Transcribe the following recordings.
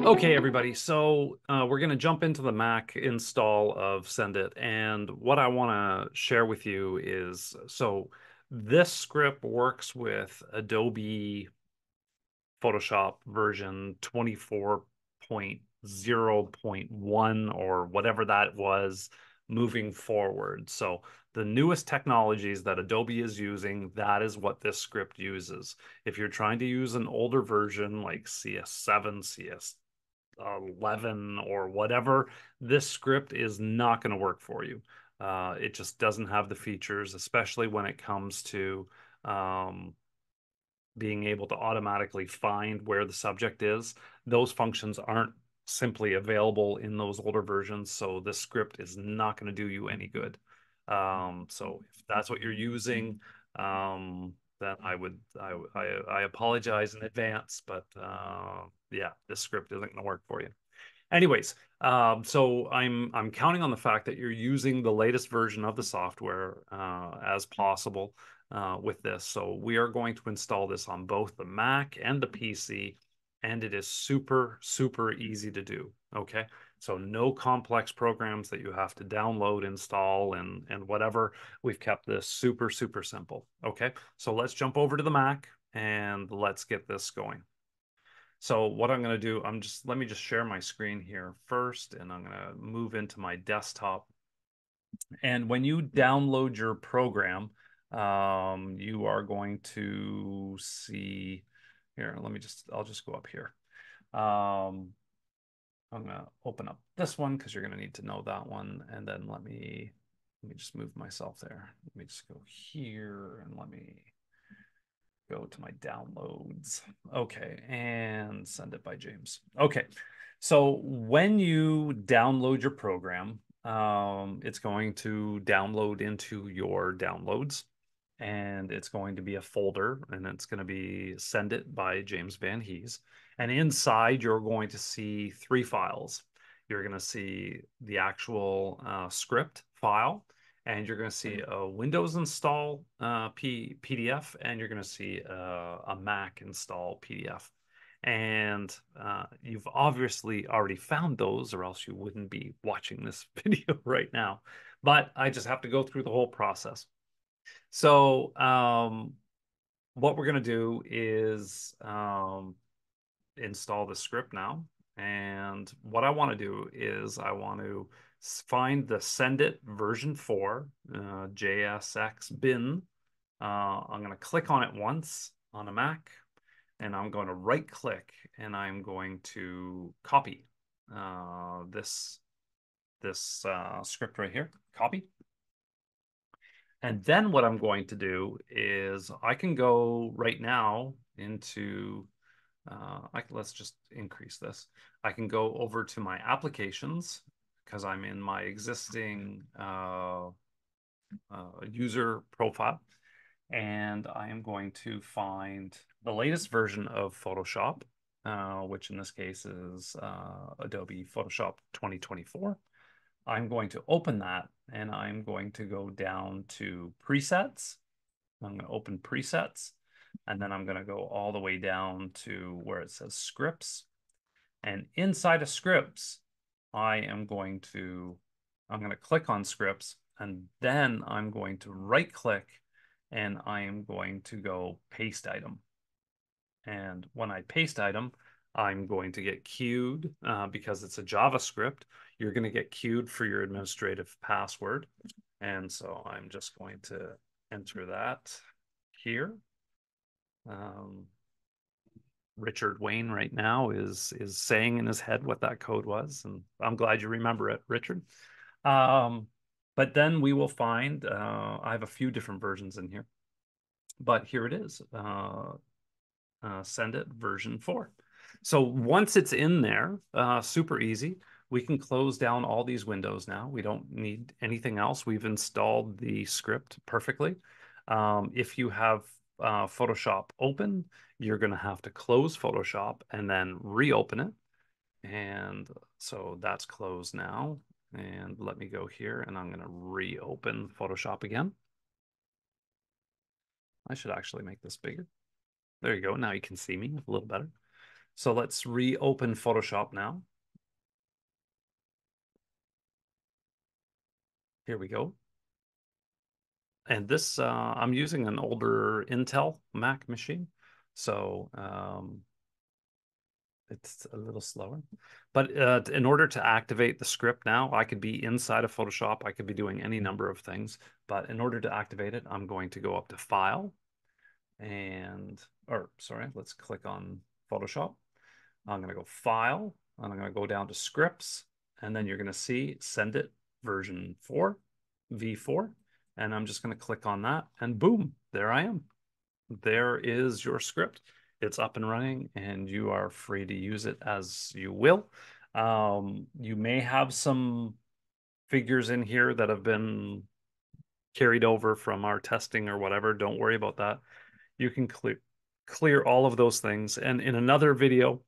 Okay, everybody. So we're going to jump into the Mac install of Sendit. And what I want to share with you is, so this script works with Adobe Photoshop version 24.0.1 or whatever that was moving forward. So the newest technologies that Adobe is using, that is what this script uses. If you're trying to use an older version like CS7, CS11 or whatever, this script is not going to work for you. It just doesn't have the features, especially when it comes to um, being able to automatically find where the subject is. Those functions aren't simply available in those older versions, so this script is not going to do you any good. So if that's what you're using, then I apologize in advance, but yeah, this script isn't going to work for you. Anyways, so I'm counting on the fact that you're using the latest version of the software as possible with this. So we are going to install this on both the Mac and the PC, and it is super, super easy to do. Okay, so no complex programs that you have to download, install, and whatever. We've kept this super, super simple. Okay, so let's jump over to the Mac and let's get this going. So what I'm going to do, let me just share my screen here first, and I'm going to move into my desktop. And when you download your program, you are going to see here. I'll just go up here. I'm going to open up this one because you're going to need to know that one. And then let me just move myself there. Let me just go here and let me go to my downloads. Okay, and Send It by James. Okay, so when you download your program, it's going to download into your downloads, and it's going to be a folder, and it's going to be Send It by James Van Hees. And inside, you're going to see three files. You're going to see the actual script file, and you're going to see a Windows install PDF, and you're going to see a Mac install PDF. And you've obviously already found those, or else you wouldn't be watching this video right now. But I just have to go through the whole process. So what we're going to do is install the script now. And what I want to do is I want to find the Sendit version 4 JSX bin. I'm going to click on it once on a Mac, and I'm going to right click, and I'm going to copy this script right here. Copy. And then what I'm going to do is I can go right now into let's just increase this. I can go over to my applications because I'm in my existing user profile, and I am going to find the latest version of Photoshop, which in this case is Adobe Photoshop 2024. I'm going to open that, and I'm going to go down to presets. I'm going to open presets, and then I'm going to go all the way down to where it says scripts. And inside of scripts, I'm going to click on scripts, and then I'm going to right click, and I am going to go paste item. And when I paste item, I'm going to get queued because it's a JavaScript. You're going to get queued for your administrative password. And so I'm just going to enter that here. Richard Wayne right now is saying in his head what that code was, and I'm glad you remember it, Richard. But then we will find, I have a few different versions in here, but here it is, Send It version 4. So once it's in there, super easy. We can close down all these windows now. We don't need anything else. We've installed the script perfectly. If you have Photoshop open, you're going to have to close Photoshop and then reopen it. And so that's closed now. And let me go here, and I'm going to reopen Photoshop again. I should actually make this bigger. There you go. Now you can see me a little better. So let's reopen Photoshop now. Here we go. And this, I'm using an older Intel Mac machine. So it's a little slower. But in order to activate the script now, I could be inside of Photoshop. I could be doing any number of things. But in order to activate it, I'm going to go up to File and, or sorry, let's click on Photoshop. I'm going to go File, and I'm going to go down to Scripts, and then you're going to see Sendit version 4, V4, and I'm just going to click on that, and boom, there I am. There is your script. It's up and running, and you are free to use it as you will. You may have some figures in here that have been carried over from our testing or whatever. Don't worry about that. You can clear all of those things. And in another video,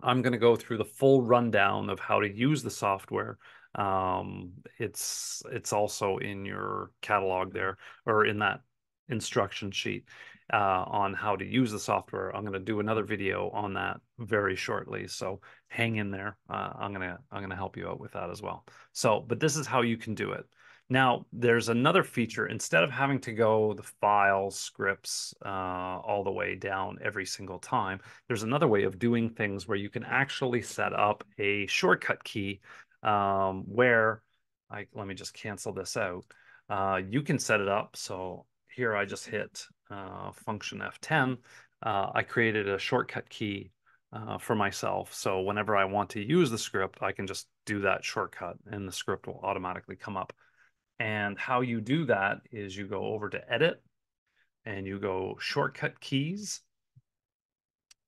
I'm going to go through the full rundown of how to use the software. It's also in your catalog there, or in that instruction sheet on how to use the software. I'm going to do another video on that very shortly, so hang in there. I'm gonna help you out with that as well. So, but this is how you can do it. Now, there's another feature. Instead of having to go the file scripts all the way down every single time, there's another way of doing things where you can actually set up a shortcut key where let me just cancel this out. You can set it up. So here I just hit function F10. I created a shortcut key for myself. So whenever I want to use the script, I can just do that shortcut and the script will automatically come up. And how you do that is you go over to Edit and you go Shortcut Keys,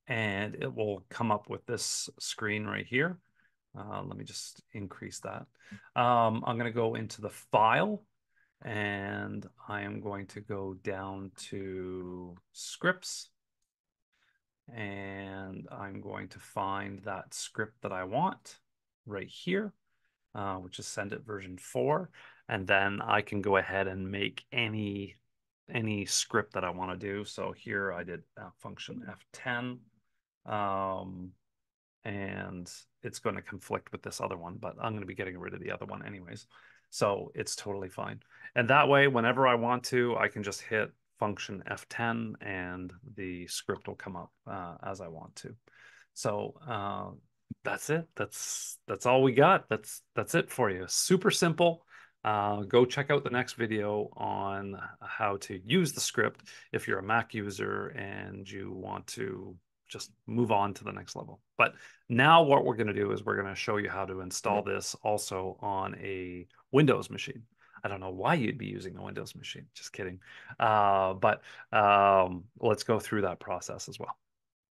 and it will come up with this screen right here. Let me just increase that. I'm going to go into the File, and I am going to go down to Scripts, and I'm going to find that script that I want right here, which is Sendit version 4. And then I can go ahead and make any script that I want to do. So here I did function F10, and it's going to conflict with this other one, but I'm going to be getting rid of the other one anyways. So it's totally fine. And that way, whenever I want to, I can just hit function F10 and the script will come up as I want to. So that's it. That's all we got. That's it for you. Super simple. Go check out the next video on how to use the script if you're a Mac user and you want to just move on to the next level. But now what we're going to do is we're going to show you how to install this also on a Windows machine. I don't know why you'd be using a Windows machine. Just kidding. But let's go through that process as well.